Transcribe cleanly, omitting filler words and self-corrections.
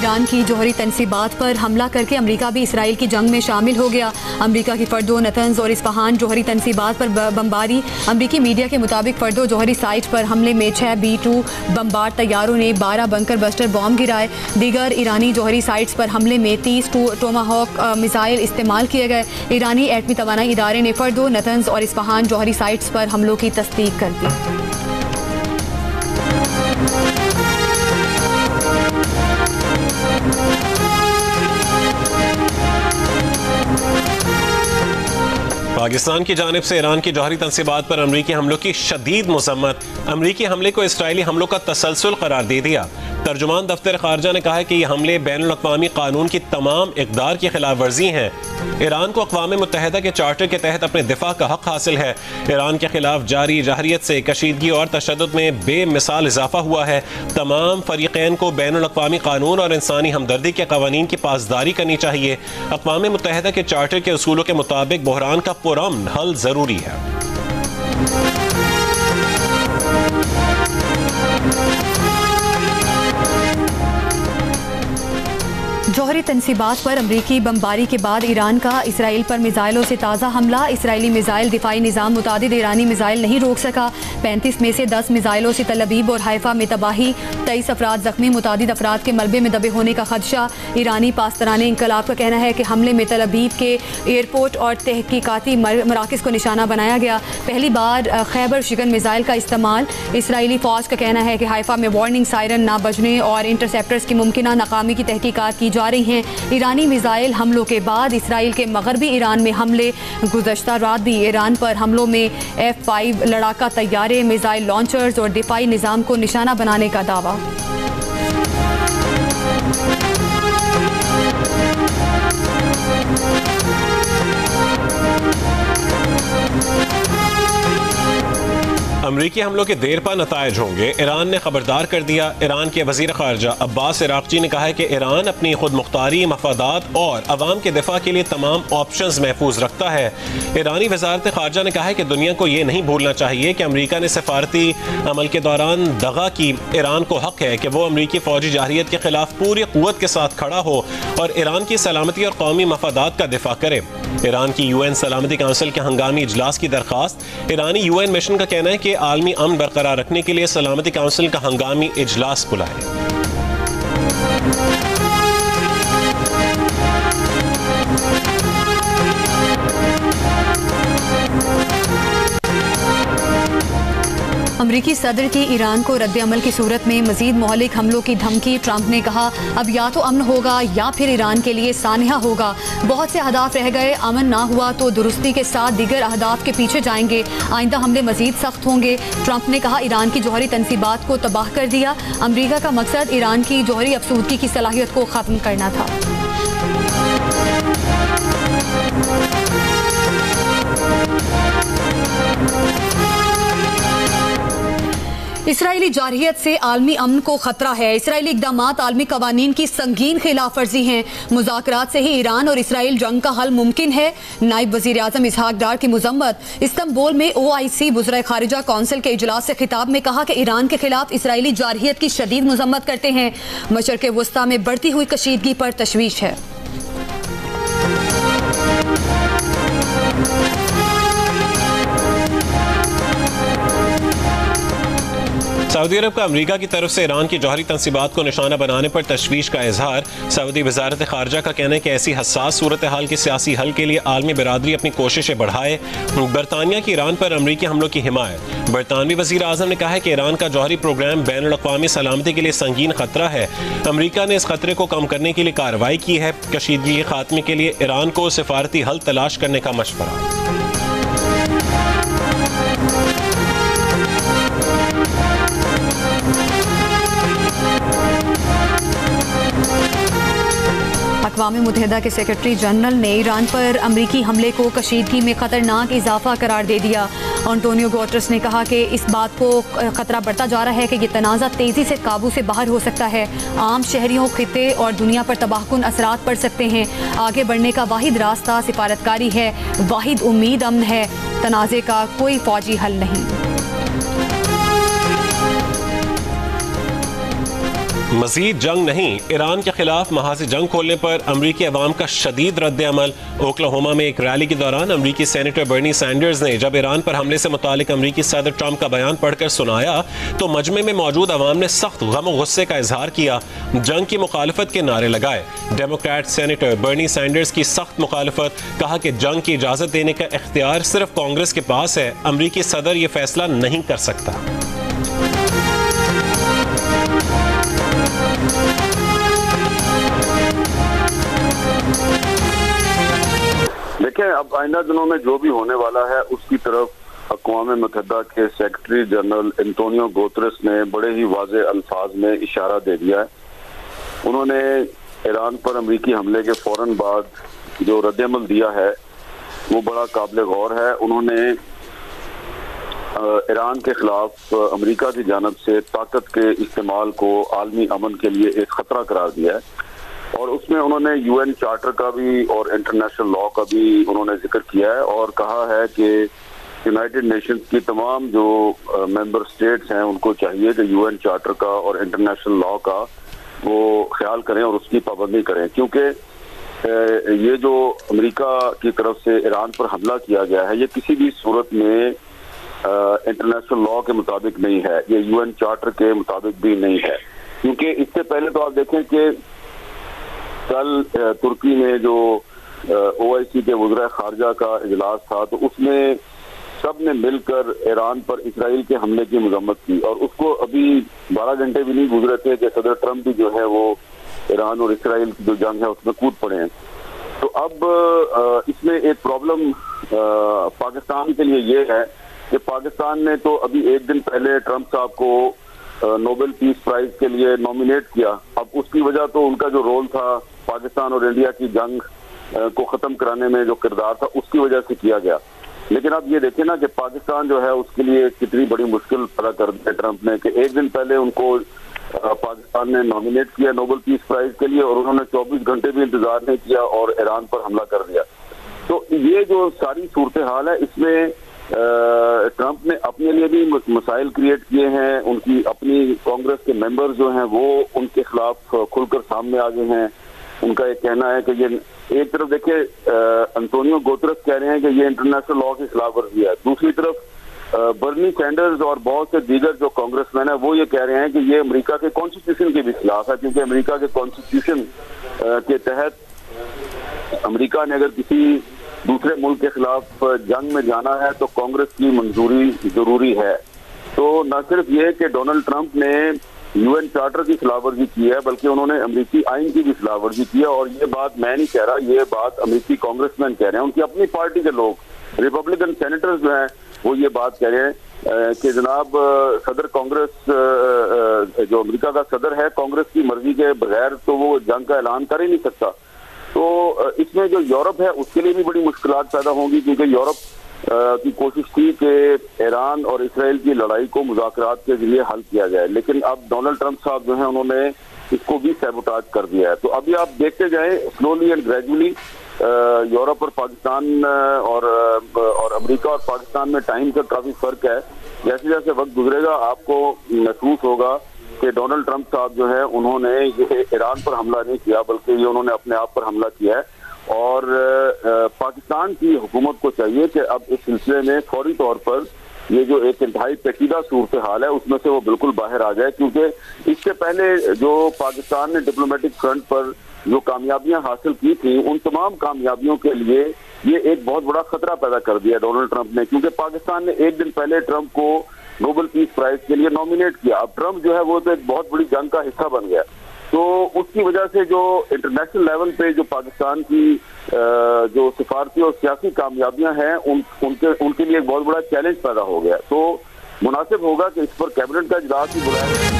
Iran की जौहरी तनसीबात पर हमला करके अमरीका भी इसराइल की जंग में शामिल हो गया। अमरीका की फर्दो, नतंज और इस्फहान जौहरी तनसीबात पर बमबारी। अमरीकी मीडिया के मुताबिक फर्दो जौहरी साइट पर हमले में 6 B-2 बमबार तैयारों ने 12 बंकर बस्टर बॉम्ब गिराए। दीगर ईरानी जौहरी साइट्स पर हमले में 30 टोमाहॉक मिसाइल इस्तेमाल किए गए। ईरानी एटमी तवानाई इदारे ने फर्दो, नतंज और इस्फहान जौहरी साइट्स पर हमलों की तस्दीक कर दी। पाकिस्तान की जानिब से ईरान की जौहरी तनसीबात पर अमरीकी हमलों की शदीद मज़म्मत। अमरीकी हमले को इसराइली हमलों का तसलसल करार दे दिया। तर्जुमान दफ्तर खारजा ने कहा है कि ये हमले बैनुल अक़वामी कानून की तमाम इक़दार की खिलाफ वर्जी हैं। ईरान को अक़वाम मुत्तहिदा के चार्टर के तहत अपने दिफा का हक़ हासिल है। ईरान के खिलाफ जारी जाहरियत से कशीदगी और तशद्दुद में बेमिसाल इजाफा हुआ है। तमाम फ़रीक़ैन को बैनुल अक़वामी कानून और इंसानी हमदर्दी के क़वानीन की पासदारी करनी चाहिए। अक़वाम मुत्तहिदा के चार्टर के उसूलों के मुताबिक बहरान का पुरअमन हल ज़रूरी है। जौहरी तनसीबात पर अमरीकी बमबारी के बाद ईरान का इसराइल पर मिसाइलों से ताज़ा हमला। इसराइली मिसाइल दिफाई निज़ाम मुतादिद ईरानी मिसाइल नहीं रोक सका। 35 में से 10 मिसाइलों से तल अबीब और हाइफा में तबाही। 23 अफराद जख्मी। मुतादिद अफराद के मलबे में दबे होने का खदशा। ईरानी पासदाराने इंकलाब का कहना है कि हमले में तल अबीब के एयरपोर्ट और तहकीकाती मराकज़ को निशाना बनाया गया। पहली बार खैबर शिकन मिसाइल का इस्तेमाल। इसराइली फ़ौज का कहना है कि हाइफा में वार्निंग सायरन ना बजने और इंटरसेप्टर्स की मुमकिन नाकामी की तहकीकात की जा रही हैं। ईरानी मिसाइल हमलों के बाद इसराइल के मगरबी ईरान में हमले। गुज़श्ता रात भी ईरान पर हमलों में F-5 लड़ाका तैयारे, मिसाइल लॉन्चर्स और दिफाई निज़ाम को निशाना बनाने का दावा। अमरीकी हमलों के देर पा नतायज होंगे, ईरान ने खबरदार कर दिया। ईरान के वज़ीर ख़ारजा अब्बास इराक़ची ने कहा है कि ईरान अपनी खुद मुख्तारी, मफादात और अवाम के दिफा के लिए तमाम ऑप्शंस महफूज रखता है। ईरानी वज़ारत ख़ारजा ने कहा है कि दुनिया को ये नहीं भूलना चाहिए कि अमरीका ने सफारती अमल के दौरान दगा की। ईरान को हक़ है कि वो अमरीकी फ़ौजी जाहिरियत के खिलाफ पूरी क़ुव्वत के साथ खड़ा हो और ईरान की सलामती और कौमी मफादात का दिफा करे। ईरान की UN सलामती काउंसिल के हंगामी इजलास की दरख्वास्त। ईरानी UN मिशन का कहना है कि आलमी अमन बरकरार रखने के लिए सलामती काउंसिल का हंगामी इजलास बुलाए। अमरीकी सदर की ईरान को रद्द अमल की सूरत में मजीद मौलिक हमलों की धमकी। ट्रंप ने कहा अब या तो अमन होगा या फिर ईरान के लिए सानहा होगा। बहुत से अहदाफ रह गए, अमन ना हुआ तो दुरुस्ती के साथ दीगर अहदाफ के पीछे जाएंगे। आइंदा हमले मजीद सख्त होंगे। ट्रंप ने कहा ईरान की जौहरी तनसीबात को तबाह कर दिया। अमरीका का मकसद ईरान की जौहरी अफसूदगी की सलाहियत को ख़त्म करना था। इसराइली जारहियत से आलमी अमन को खतरा है। इसराइली इक़दामात आलमी कवानीन की संगीन खिलाफ वर्जी हैं। मुज़ाकरात से ही ईरान और इसराइल जंग का हल मुमकिन है। नायब वज़ीर आज़म इसहाक डार की मज़म्मत। इस्तांबुल में OIC वज़राए ख़ारिजा कौंसिल के इजलास से खिताब में कहा कि ईरान के खिलाफ इसराइली जारहियत की शदीद मज़म्मत करते हैं। मशरिक़ वस्ता में बढ़ती हुई कशीदगी पर तशवीश है। सऊदी अरब का अमरीका की तरफ से ईरान की जौहरी तनसीबात को निशाना बनाने पर तशवीश का इजहार। सऊदी वज़ारत ख़ारजा का कहना है कि ऐसी हसास सूरत हाल के सियासी हल के लिए आलमी बिरादरी अपनी कोशिशें बढ़ाए। बरतानिया की ईरान पर अमरीकी हमलों की हिमायत। बरतानवी वज़ीर आज़म ने कहा है कि ईरान का जौहरी प्रोग्राम बैनुल अक़वामी सलामती के लिए संगीन खतरा है। अमरीका ने इस खतरे को कम करने के लिए कार्रवाई की है। कशीदगी के खात्मे के लिए ईरान को सिफारती हल तलाश करने का मशवरा। अक़वाम मुत्तहिदा के सेक्रेटरी जनरल ने ईरान पर अमरीकी हमले को कशीदगी में ख़तरनाक इजाफा करार दे दिया। एंटोनियो गुटेरेस ने कहा कि इस बात को ख़तरा बढ़ता जा रहा है कि यह तनाज़ा तेज़ी से काबू से बाहर हो सकता है। आम शहरियों, खित्ते और दुनिया पर तबाहकुन असरात पड़ सकते हैं। आगे बढ़ने का वाहिद रास्ता सिफारतकारी है। वाहिद उम्मीद अमन है। तनाज़े का कोई फ़ौजी हल नहीं। मजीद जंग नहीं, ईरान के खिलाफ महाज जंग खोलने पर अमरीकी अवाम का शदीद रद्द अमल। ओक्लाहोमा में एक रैली के दौरान अमरीकी सेनेटर बर्नी सैंडर्स ने जब ईरान पर हमले से मुतालिक अमरीकी सदर ट्रंप का बयान पढ़कर सुनाया तो मजमे में मौजूद अवाम ने सख्त गम और गुस्से का इजहार किया, जंग की मुखालफत के नारे लगाए। डेमोक्रेट सेनेटर बर्नी सैंडर्स की सख्त मुखालफत, कहा कि जंग की इजाजत देने का इख्तियार सिर्फ कांग्रेस के पास है, अमरीकी सदर ये फैसला नहीं कर सकता। देखें, अब आइंदा दिनों में जो भी होने वाला है उसकी तरफ अक़वाम मुत्तहिदा के सेक्रेटरी जनरल एंटोनियो गुतेरेस ने बड़े ही वाज़े अल्फाज में इशारा दे दिया है। उन्होंने ईरान पर अमरीकी हमले के फौरन बाद जो रद्दअमल दिया है वो बड़ा काबिल गौर है। उन्होंने ईरान के खिलाफ अमरीका की जानिब से ताकत के इस्तेमाल को आलमी अमन के लिए एक खतरा करार दिया है और उसमें उन्होंने यूएन चार्टर का भी और इंटरनेशनल लॉ का भी उन्होंने जिक्र किया है और कहा है कि यूनाइटेड नेशंस की तमाम जो मेंबर स्टेट्स हैं उनको चाहिए कि यूएन चार्टर का और इंटरनेशनल लॉ का वो ख्याल करें और उसकी पाबंदी करें, क्योंकि ये जो अमेरिका की तरफ से ईरान पर हमला किया गया है ये किसी भी सूरत में इंटरनेशनल लॉ के मुताबिक नहीं है, ये यूएन चार्टर के मुताबिक भी नहीं है। क्योंकि इससे पहले तो आप देखें कि कल तुर्की में जो ओआईसी के वज़ीर खारजा का इजलास था तो उसमें सब ने मिलकर ईरान पर इसराइल के हमले की मजम्मत की और उसको अभी 12 घंटे भी नहीं गुजरे थे कि सदर ट्रंप भी जो है वो ईरान और इसराइल की जो जंग है उसमें कूद पड़े हैं। तो अब इसमें एक प्रॉब्लम पाकिस्तान के लिए ये है कि पाकिस्तान ने तो अभी एक दिन पहले ट्रंप साहब को नोबेल पीस प्राइज के लिए नॉमिनेट किया। अब उसकी वजह तो उनका जो रोल था पाकिस्तान और इंडिया की जंग को खत्म कराने में जो किरदार था उसकी वजह से किया गया। लेकिन अब ये देखें ना कि पाकिस्तान जो है उसके लिए कितनी बड़ी मुश्किल पैदा कर दी ट्रंप ने कि एक दिन पहले उनको पाकिस्तान ने नॉमिनेट किया नोबेल पीस प्राइज के लिए और उन्होंने 24 घंटे भी इंतजार नहीं किया और ईरान पर हमला कर दिया। तो ये जो सारी सूरत हाल है इसमें ट्रंप ने अपने लिए भी मसाइल क्रिएट किए हैं। उनकी अपनी कांग्रेस के मेंबर्स जो हैं वो उनके खिलाफ खुलकर सामने आ गए हैं। उनका ये कहना है कि ये एक तरफ देखिए एंटोनियो गुतेरेस कह रहे हैं कि ये इंटरनेशनल लॉ की खिलाफ वर्जी है, दूसरी तरफ बर्नी सैंडर्स और बहुत से दीगर जो कांग्रेसमैन है वो ये कह रहे हैं कि ये अमेरिका के कॉन्स्टिट्यूशन के भी खिलाफ है, क्योंकि अमेरिका के कॉन्स्टिट्यूशन के तहत अमेरिका ने अगर किसी दूसरे मुल्क के खिलाफ जंग में जाना है तो कांग्रेस की मंजूरी जरूरी है। तो न सिर्फ ये कि डोनाल्ड ट्रंप ने यूएन चार्टर की खिलाफवर्जी की है बल्कि उन्होंने अमेरिकी आइन की भी खिलाफवर्जी की है और ये बात मैं नहीं कह रहा, ये बात अमेरिकी कांग्रेसमैन कह रहे हैं। उनकी अपनी पार्टी के लोग रिपब्लिकन सेनेटर्स जो हैं वो ये बात कह रहे हैं कि जनाब सदर कांग्रेस जो अमेरिका का सदर है कांग्रेस की मर्जी के बगैर तो वो जंग का ऐलान कर ही नहीं सकता। तो इसमें जो यूरोप है उसके लिए भी बड़ी मुश्किलात पैदा होंगी, क्योंकि यूरोप की कोशिश थी कि ईरान और इसराइल की लड़ाई को मुज़ाकरात के जरिए हल किया जाए, लेकिन अब डोनाल्ड ट्रंप साहब जो है उन्होंने इसको भी सैबोटाज कर दिया है। तो अभी आप देखते जाएं स्लोली एंड ग्रेजुअली यूरोप और पाकिस्तान और अमेरिका और पाकिस्तान में टाइम का काफी फर्क है। जैसे जैसे वक्त गुजरेगा आपको महसूस होगा कि डोनाल्ड ट्रंप साहब जो है उन्होंने ये ईरान पर हमला नहीं किया बल्कि ये उन्होंने अपने आप पर हमला किया है और पाकिस्तान की हुकूमत को चाहिए कि अब इस सिलसिले में फौरी तौर पर ये जो एक इंतहाई पेचीदा सूरत हाल है उसमें से वो बिल्कुल बाहर आ जाए, क्योंकि इससे पहले जो पाकिस्तान ने डिप्लोमेटिक फ्रंट पर जो कामयाबियां हासिल की थी उन तमाम कामयाबियों के लिए ये एक बहुत बड़ा खतरा पैदा कर दिया डोनाल्ड ट्रंप ने, क्योंकि पाकिस्तान ने एक दिन पहले ट्रंप को नोबेल पीस प्राइज के लिए नॉमिनेट किया। अब ट्रंप जो है वो तो एक बहुत बड़ी जंग का हिस्सा बन गया, तो उसकी वजह से जो इंटरनेशनल लेवल पे जो पाकिस्तान की जो सिफारती और सियासी कामयाबियां हैं उनके लिए एक बहुत बड़ा चैलेंज पैदा हो गया। तो मुनासिब होगा कि इस पर कैबिनेट का इजलास भी बुलाया।